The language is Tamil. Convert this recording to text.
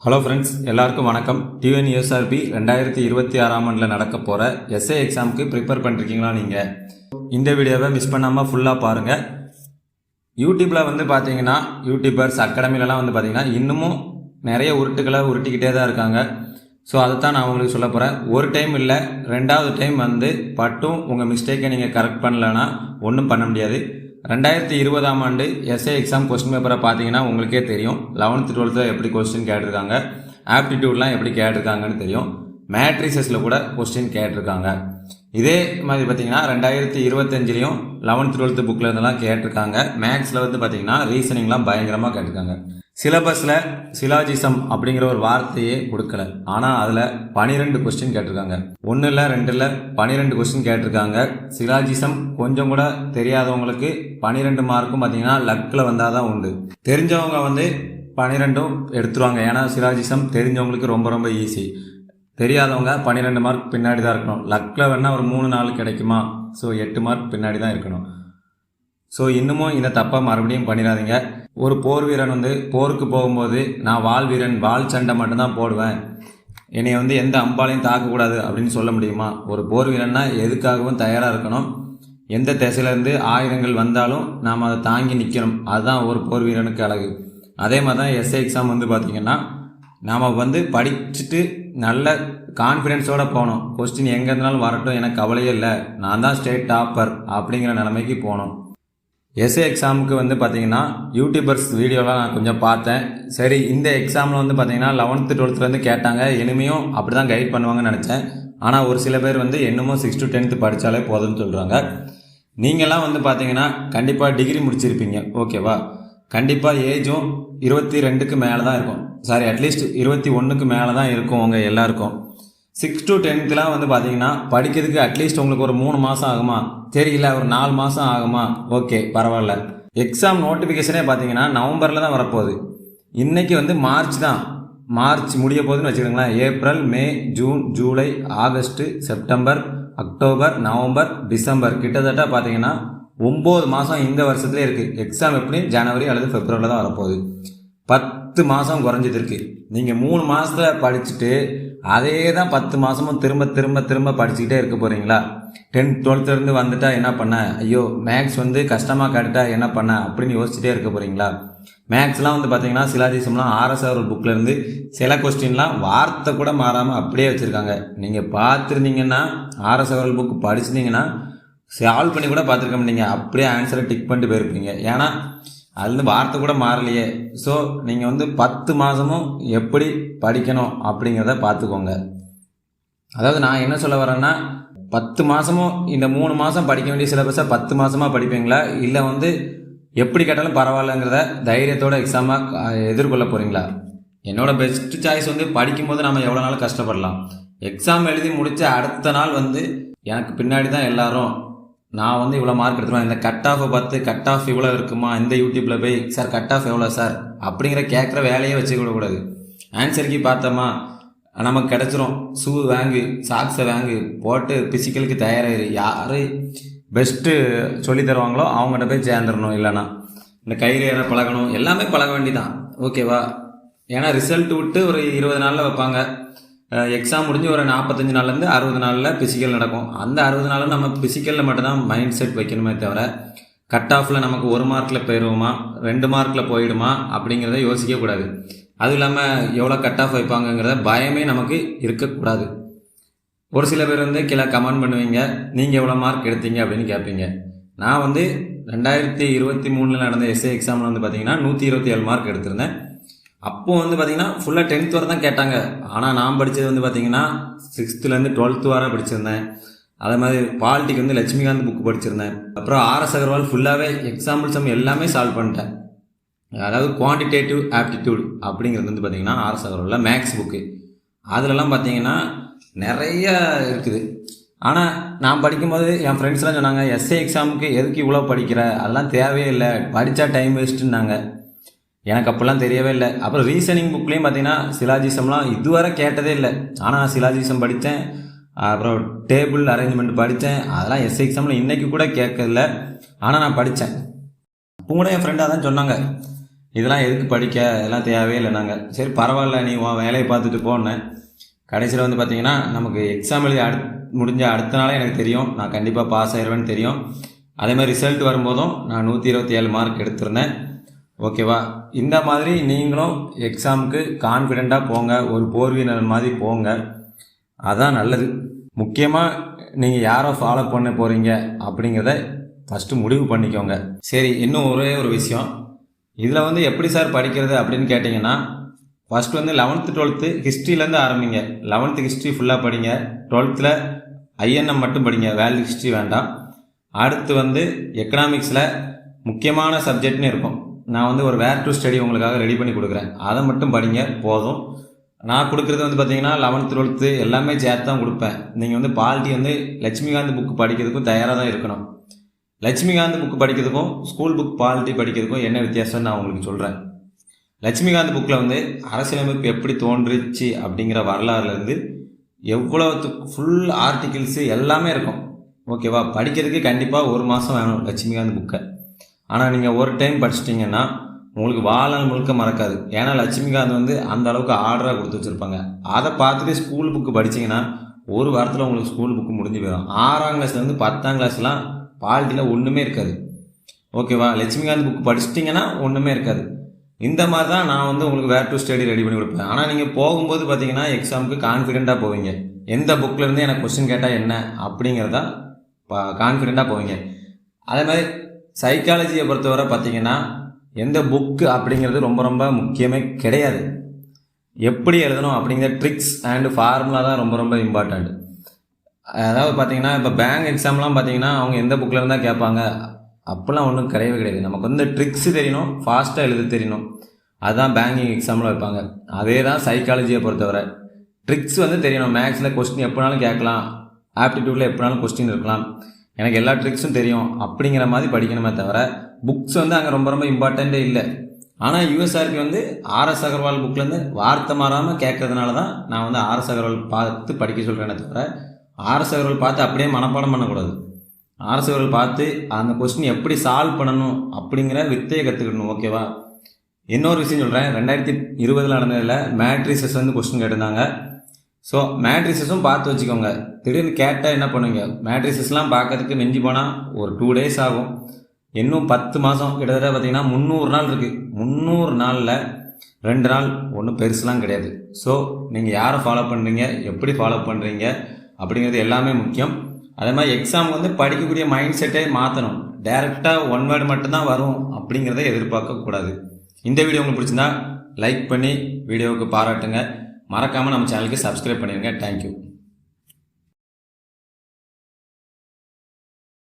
ஹலோ ஃப்ரெண்ட்ஸ், எல்லாருக்கும் வணக்கம். டிஎன்யூஎஸ்ஆர்பி 2026 ஆண்டில் நடக்க போகிற எஸ்ஏ எக்ஸாமுக்கு ப்ரிப்பேர் பண்ணிருக்கீங்களா? நீங்கள் இந்த வீடியோவை மிஸ் பண்ணாமல் ஃபுல்லாக பாருங்கள். யூடியூப்பில் பார்த்தீங்கன்னா யூடியூபர்ஸ் அகாடமிலலாம் பார்த்தீங்கன்னா இன்னமும் நிறைய உருட்டுகளை உருட்டிக்கிட்டே தான் இருக்காங்க. ஸோ அதை தான் நான் உங்களுக்கு சொல்ல போகிறேன். ஒரு டைம் இல்லை, ரெண்டாவது டைம் பட்டும் உங்கள் மிஸ்டேக்கை நீங்கள் கரெக்ட் பண்ணலைன்னா ஒன்றும் பண்ண முடியாது. 2020 ஆண்டு எஸ்ஏ எக்ஸாம் கொஸ்டின் பேப்பரை பார்த்தீங்கன்னா உங்களுக்கே தெரியும். 11th 12th எப்படி கொஸ்டின் கேட்டிருக்காங்க, ஆப்டிடியூட்லாம் எப்படி கேட்டிருக்காங்கன்னு தெரியும். மேட்ரிசஸில் கூட கொஸ்டின் கேட்டிருக்காங்க. இதே மாதிரி பார்த்தீங்கன்னா 2025லையும் 11th 12th புக்கில் இருந்தெல்லாம் கேட்டிருக்காங்க. மேக்ஸில் பார்த்தீங்கன்னா ரீசனிங்லாம் பயங்கரமாக கேட்டிருக்காங்க. சிலபஸில் சிலாஜிசம் அப்படிங்கிற ஒரு வார்த்தையே கொடுக்கல, ஆனால் அதில் 12 கொஸ்டின் கேட்டிருக்காங்க. 1 இல்லை 2 இல்லை 12 கொஸ்டின் கேட்டிருக்காங்க. சிலாஜிசம் கொஞ்சம் கூட தெரியாதவங்களுக்கு 12 மார்க்கும் பார்த்தீங்கன்னா லக்கில் வந்தால் தான் உண்டு. தெரிஞ்சவங்க 12ம் எடுத்துருவாங்க. ஏன்னா சிலாஜிசம் தெரிஞ்சவங்களுக்கு ரொம்ப ரொம்ப ஈஸி. தெரியாதவங்க 12 மார்க் பின்னாடி தான் இருக்கணும். லக்கில் வேணால் ஒரு 3-4 கிடைக்குமா? ஸோ 8 மார்க் பின்னாடி தான் இருக்கணும். ஸோ இன்னமும் இந்த தப்பை மறுபடியும் பண்ணிடாதீங்க. ஒரு போர் வீரன் போருக்கு போகும்போது நான் வால் வீரன், வால் சண்டை மட்டும்தான் போடுவேன், என்னை எந்த அம்பாலையும் தாக்கக்கூடாது அப்படின்னு சொல்ல முடியுமா? ஒரு போர் வீரன்னா எதுக்காகவும் தயாராக இருக்கணும். எந்த திசையிலேருந்து ஆயுதங்கள் வந்தாலும் நாம் அதை தாங்கி நிற்கணும். அதுதான் ஒரு போர் வீரனுக்கு அழகு. அதே மாதிரி தான் எஸ்ஏ எக்ஸாம் பார்த்திங்கன்னா நாம் படிச்சுட்டு நல்ல கான்ஃபிடென்ஸோடு போகணும். கொஸ்டின் எங்கே இருந்தாலும் வரட்டும், எனக்கு கவலையே இல்லை, நான் தான் ஸ்டேட் டாப்பர் அப்படிங்கிற நிலைமைக்கு போகணும். எஸ்ஏ எக்ஸாமுக்கு பார்த்தீங்கன்னா யூடியூபர்ஸ் வீடியோலாம் நான் கொஞ்சம் பார்த்தேன். சரி, இந்த எக்ஸாமில் பார்த்தீங்கன்னா 11th 12th கேட்டாங்க. இனிமையும் அப்படி தான் கைட் பண்ணுவாங்கன்னு நினச்சேன். ஆனால் ஒரு சில பேர் இன்னமும் 6th to 10th படித்தாலே போதும்னு சொல்கிறாங்க. நீங்கள்லாம் பார்த்தீங்கன்னா கண்டிப்பாக டிகிரி முடிச்சிருப்பீங்க, ஓகேவா? கண்டிப்பாக ஏஜும் 22க்கு மேலே தான் இருக்கும். சாரி, அட்லீஸ்ட் 21க்கு மேலே தான் இருக்கும் உங்கள் எல்லாருக்கும். 6th to 10thலாம் பார்த்தீங்கன்னா படிக்கிறதுக்கு அட்லீஸ்ட் உங்களுக்கு ஒரு 3 மாதம் ஆகுமா? தெரியல, ஒரு 4 மாதம் ஆகுமா? ஓகே, பரவாயில்ல. எக்ஸாம் நோட்டிஃபிகேஷனே பார்த்தீங்கன்னா நவம்பரில் தான் வரப்போகுது. இன்றைக்கி மார்ச் தான். மார்ச் முடிய போகுதுன்னு வச்சுக்கோங்களேன். April, May, June, July, August, September, October, November, December, கிட்டத்தட்ட பார்த்தீங்கன்னா 9 மாதம் இந்த வருஷத்துலேயே இருக்குது. எக்ஸாம் எப்படி ஜனவரி அல்லது பிப்ரவரியில் தான் வரப்போகுது. 10 மாதம் குறைஞ்சது இருக்குது. நீங்கள் 3 மாதத்தில் படிச்சுட்டு அதே தான் 10 மாதமும் திரும்ப திரும்ப திரும்ப படிச்சுக்கிட்டே இருக்க போகிறீங்களா? 10th 12th வந்துட்டா என்ன பண்ண, ஐயோ மேக்ஸ் கஷ்டமாக காட்டுட்டா என்ன பண்ண அப்படின்னு யோசிச்சுட்டே இருக்க போகிறீங்களா? மேக்ஸ்லாம் பார்த்தீங்கன்னா சிலாஜிசம்லாம் RSR புக்கிலேருந்து சில கொஸ்டின்லாம் வார்த்தை கூட மாறாமல் அப்படியே வச்சுருக்காங்க. நீங்கள் பார்த்துருந்தீங்கன்னா RSR புக் படிச்சிருந்தீங்கன்னா சால்வ் பண்ணி கூட பார்த்துருக்க மாட்டீங்க, அப்படியே ஆன்சரை டிக் பண்ணிட்டு போயிருப்பீங்க. ஏன்னா அதுலேருந்து வார்த்தை கூட மாறலையே. ஸோ நீங்கள் 10 மாதமும் எப்படி படிக்கணும் அப்படிங்கிறத பார்த்துக்கோங்க. அதாவது நான் என்ன சொல்ல வரேன்னா, 10 மாதமும் இந்த 3 மாதம் படிக்க வேண்டிய சிலபஸை 10 மாதமாக படிப்பீங்களா, இல்லை எப்படி கேட்டாலும் பரவாயில்லங்கிறத தைரியத்தோட எக்ஸாமாக எதிர்கொள்ள போகிறீங்களா? என்னோட பெஸ்ட் சாய்ஸ் படிக்கும்போது நம்ம எவ்வளோ நாள் கஷ்டப்படலாம். எக்ஸாம் எழுதி முடித்த அடுத்த நாள் எனக்கு பின்னாடி தான் எல்லாரும், நான் இவ்வளோ மார்க் எடுத்துருவேன், இந்த கட் ஆஃபை பார்த்து கட் ஆஃப் இவ்வளோ இருக்குமா, இந்த யூடியூப்பில் போய் சார் கட் ஆஃப் எவ்வளோ சார் அப்படிங்கிற கேட்குற வேலையே வச்சுக்கூடக்கூடாது. ஆன்சருக்கு பார்த்தோமா நமக்கு கிடச்சிரும். ஷூ வாங்கு, சாக்ஸை வாங்கு, போட்டு பிசிக்கலுக்கு தயாராகிரு. யார் பெஸ்ட்டு சொல்லி தருவாங்களோ அவங்ககிட்ட போய் சேர்ந்துடணும். இல்லைனா இந்த கைரேற பழகணும், எல்லாமே பழக வேண்டிதான், ஓகேவா? ஏன்னா ரிசல்ட் விட்டு ஒரு 20 நாளில் வைப்பாங்க. எக்ஸாம் முடிஞ்சு ஒரு 45 நாள்லேருந்து 60 நாளில் பிசிக்கல் நடக்கும். அந்த 60 நாளில் நம்ம பிசிக்கலில் மட்டும்தான் மைண்ட் செட் வைக்கணுமே தவிர கட் ஆஃபில் நமக்கு 1 மார்க்கில் போயிடுவோமா 2 மார்க்கில் போயிடுமா அப்படிங்கிறத யோசிக்கக்கூடாது. அதுவும் இல்லாமல் எவ்வளோ கட் ஆஃப் வைப்பாங்கங்கிறத பயமே நமக்கு இருக்கக்கூடாது. ஒரு சில பேர் கீழே கமெண்ட் பண்ணுவீங்க, நீங்கள் எவ்வளோ மார்க் எடுத்தீங்க அப்படின்னு கேட்பீங்க. நான் 2023 நடந்த எஸ்ஏ எக்ஸாமில் பார்த்தீங்கன்னா 127 மார்க் எடுத்திருந்தேன். அப்போது பார்த்தீங்கன்னா ஃபுல்லாக 10th வரை தான் கேட்டாங்க. ஆனால் நான் படித்தது பார்த்தீங்கன்னா 6th to 12th வரை படிச்சிருந்தேன். அதே மாதிரி பாலிட்டிக்கு லட்சுமிகாந்த் புக்கு படிச்சிருந்தேன். அப்புறம் RS அகர்வால் ஃபுல்லாகவே எக்ஸாம்பிள் சம் எல்லாமே சால்வ் பண்ணிட்டேன். அதாவது குவான்டிடேட்டிவ் ஆப்டிடியூட் அப்படிங்கிறது பார்த்தீங்கன்னா RS அகர்வாலில் மேக்ஸ் புக்கு. அதிலலாம் பார்த்தீங்கன்னா நிறைய இருக்குது. ஆனால் நான் படிக்கும்போது என் ஃப்ரெண்ட்ஸ்லாம் சொன்னாங்க, எஸ்ஏ எக்ஸாமுக்கு எதுக்கு இவ்வளோ படிக்கிற, அதெல்லாம் தேவையே இல்லை, படித்தா டைம் வேஸ்ட்டுன்னாங்க. எனக்கு அப்போல்லாம் தெரியவே இல்லை. அப்புறம் ரீசனிங் புக்லேயும் பார்த்தீங்கன்னா சிலாஜிசம்லாம் இதுவரை கேட்டதே இல்லை. ஆனால் சிலாஜிசம் படித்தேன், அப்புறம் டேபிள் அரேஞ்ச்மெண்ட் படித்தேன். அதெல்லாம் எஸ்ஏ எக்ஸாமில் இன்றைக்கி கூட கேட்கல, ஆனால் நான் படித்தேன். அப்போ கூட என் ஃப்ரெண்டாக தான் சொன்னாங்க, இதெல்லாம் எதுக்கு படிக்க, இதெல்லாம் தேவையே இல்லை. நாங்கள் சரி பரவாயில்ல நீ உன் வேலையை பார்த்துட்டு போனேன். கடைசியில் வந்து பார்த்திங்கன்னா நமக்கு எக்ஸாம் எழுதி முடிஞ்ச அடுத்த நாளே எனக்கு தெரியும் நான் கண்டிப்பாக பாஸ் ஆயிடுவேன்னு தெரியும். அதே மாதிரி ரிசல்ட் வரும்போதும் நான் 127 மார்க் எடுத்திருந்தேன். ஓகேவா? இந்த மாதிரி நீங்களும் எக்ஸாமுக்கு கான்ஃபிடெண்ட்டாக போங்க, ஒரு போர்வீரர் மாதிரி போங்க, அதான் நல்லது. முக்கியமாக நீங்கள் யாரை ஃபாலோ பண்ண போகிறீங்க அப்படிங்கிறத ஃபஸ்ட்டு முடிவு பண்ணிக்கோங்க. சரி, இன்னும் ஒரே ஒரு விஷயம், இதில் வந்து எப்படி சார் படிக்கிறது அப்படின்னு கேட்டிங்கன்னா, ஃபஸ்ட்டு வந்து 11th 12th ஹிஸ்ட்ரியிலேருந்து ஆரம்பிங்க. 11th ஹிஸ்ட்ரி ஃபுல்லாக படிங்க. 12th ஐஎன்எம் மட்டும் படிங்க, வேல்யூ ஹிஸ்ட்ரி வேண்டாம். அடுத்து வந்து எக்கனாமிக்ஸில் முக்கியமான சப்ஜெக்ட்னு இருக்கும். நான் வந்து ஒரு வேர் டு ஸ்டடி உங்களுக்காக ரெடி பண்ணி கொடுக்குறேன், அதை மட்டும் படிங்க போதும். நான் கொடுக்குறது வந்து பார்த்தீங்கன்னா 11th 12th எல்லாமே சேர்த்து தான் கொடுப்பேன். நீங்கள் வந்து பாலிட்டி வந்து லட்சுமிகாந்த் புக்கு படிக்கிறதுக்கும் தயாராக தான் இருக்கணும். லட்சுமிகாந்த் புக்கு படிக்கிறதுக்கும் ஸ்கூல் புக் பாலிட்டி படிக்கிறதுக்கும் என்ன வித்தியாசம்னு நான் உங்களுக்கு சொல்கிறேன். லட்சுமிகாந்த் புக்கில் வந்து அரசியலமைப்பு எப்படி தோன்றுச்சு அப்படிங்கிற வரலாறுலேருந்து எவ்வளோத்துக்கு ஃபுல் ஆர்டிகிள்ஸு எல்லாமே இருக்கும். ஓகேவா? படிக்கிறதுக்கு கண்டிப்பாக ஒரு மாதம் வேணும் லட்சுமிகாந்த் புக்கை. ஆனால் நீங்கள் ஒரு டைம் படிச்சிட்டிங்கன்னா உங்களுக்கு வாழ்நாள் முழுக்க மறக்காது. ஏன்னா லட்சுமிகாந்த் வந்து அந்த அளவுக்கு ஆர்டராக கொடுத்து வச்சுருப்பாங்க. அதை பார்த்துட்டு ஸ்கூல் புக்கு படிச்சிங்கன்னா ஒரு வாரத்தில் உங்களுக்கு ஸ்கூல் புக்கு முடிஞ்சு போயிடும். 6ஆம் கிளாஸ்லேருந்து 10ஆம் கிளாஸ்லாம் பாலிட்டியில் ஒன்றுமே இருக்காது. ஓகேவா? லட்சுமிகாந்த் புக்கு படிச்சிட்டிங்கன்னா ஒன்றுமே இருக்காது. இந்த மாதிரி தான் நான் வந்து உங்களுக்கு வேர் டு ஸ்டடி ரெடி பண்ணி கொடுப்பேன். ஆனால் நீங்கள் போகும்போது பார்த்தீங்கன்னா எக்ஸாமுக்கு கான்ஃபிடெண்ட்டாக போவீங்க. எந்த புக்கிலேருந்து எனக்கு கொஸ்டின் கேட்டால் என்ன அப்படிங்கிறதா கான்ஃபிடெண்ட்டாக போவீங்க. அதே மாதிரி சைக்காலஜியை பொறுத்தவரை பார்த்தீங்கன்னா எந்த புக்கு அப்படிங்கிறது ரொம்ப ரொம்ப முக்கியமே கிடையாது. எப்படி எழுதணும் அப்படிங்கிற ட்ரிக்ஸ் அண்டு ஃபார்முலா தான் ரொம்ப ரொம்ப இம்பார்ட்டண்ட். அதாவது பார்த்தீங்கன்னா இப்போ பேங்க் எக்ஸாம்லாம் பார்த்தீங்கன்னா அவங்க எந்த புக்கில் இருந்தால் கேட்பாங்க அப்போல்லாம் ஒன்றும் கிடையவே கிடையாது. நமக்கு வந்து ட்ரிக்ஸு தெரியணும், ஃபாஸ்ட்டாக எழுத தெரியணும், அதுதான் பேங்கிங் எக்ஸாமில் வைப்பாங்க. அதே தான் சைக்காலஜியை பொறுத்தவரை ட்ரிக்ஸ் வந்து தெரியணும். மேக்ஸில் கொஸ்டின் எப்போனாலும் கேட்கலாம், ஆப்டிடியூடில் எப்போனாலும் கொஸ்டின் இருக்கலாம், எனக்கு எல்லா ட்ரிக்ஸும் தெரியும் அப்படிங்கிற மாதிரி படிக்கணுமே தவிர புக்ஸ் வந்து அங்கே ரொம்ப ரொம்ப இம்பார்ட்டண்ட்டே இல்லை. ஆனால் யூஎஸ்ஆர்பி வந்து ஆர்எஸ் அகர்வால் புக்லேருந்து வார்த்தை மாறாமல் கேட்கறதுனால தான் நான் வந்து ஆர்எஸ் அகர்வால் பார்த்து படிக்க சொல்கிறேனே தவிர ஆர்எஸ் அகர்வால் பார்த்து அப்படியே மனப்பாடம் பண்ணக்கூடாது. ஆர்எஸ் அகர்வால் பார்த்து அந்த கொஸ்டின் எப்படி சால்வ் பண்ணணும் அப்படிங்கிற வித்தையை கற்றுக்கணும். ஓகேவா? இன்னொரு விஷயம் சொல்கிறேன், 2020 நடந்ததில் மேட்ரிசஸ் வந்து கொஸ்டின் கேட்டிருந்தாங்க. ஸோ மேட்ரிசஸும் பார்த்து வச்சுக்கோங்க. திடீர்னு கேட்டால் என்ன பண்ணுவீங்க? மேட்ரிசஸ்லாம் பார்க்கறதுக்கு மிஞ்சி போனால் ஒரு 2 days ஆகும். இன்னும் 10 மாதம் கிட்டத்தட்ட பார்த்தீங்கன்னா 300 நாள் இருக்குது. 300 நாளில் 2 நாள் ஒன்றும் பெருசுலாம் கிடையாது. ஸோ நீங்கள் யாரை ஃபாலோ பண்ணுறீங்க, எப்படி ஃபாலோ பண்ணுறீங்க அப்படிங்கிறது எல்லாமே முக்கியம். அதே மாதிரி எக்ஸாம் வந்து படிக்கக்கூடிய மைண்ட் செட்டே மாற்றணும். டைரெக்டாக 1 word மட்டும்தான் வரும் அப்படிங்கிறத எதிர்பார்க்கக்கூடாது. இந்த வீடியோ உங்களுக்கு பிடிச்சிருந்தா லைக் பண்ணி வீடியோவுக்கு பாராட்டுங்க. மறக்காமல் நம்ம சேனலுக்கு சப்ஸ்கிரைப் பண்ணிடுங்க. தேங்க்யூ.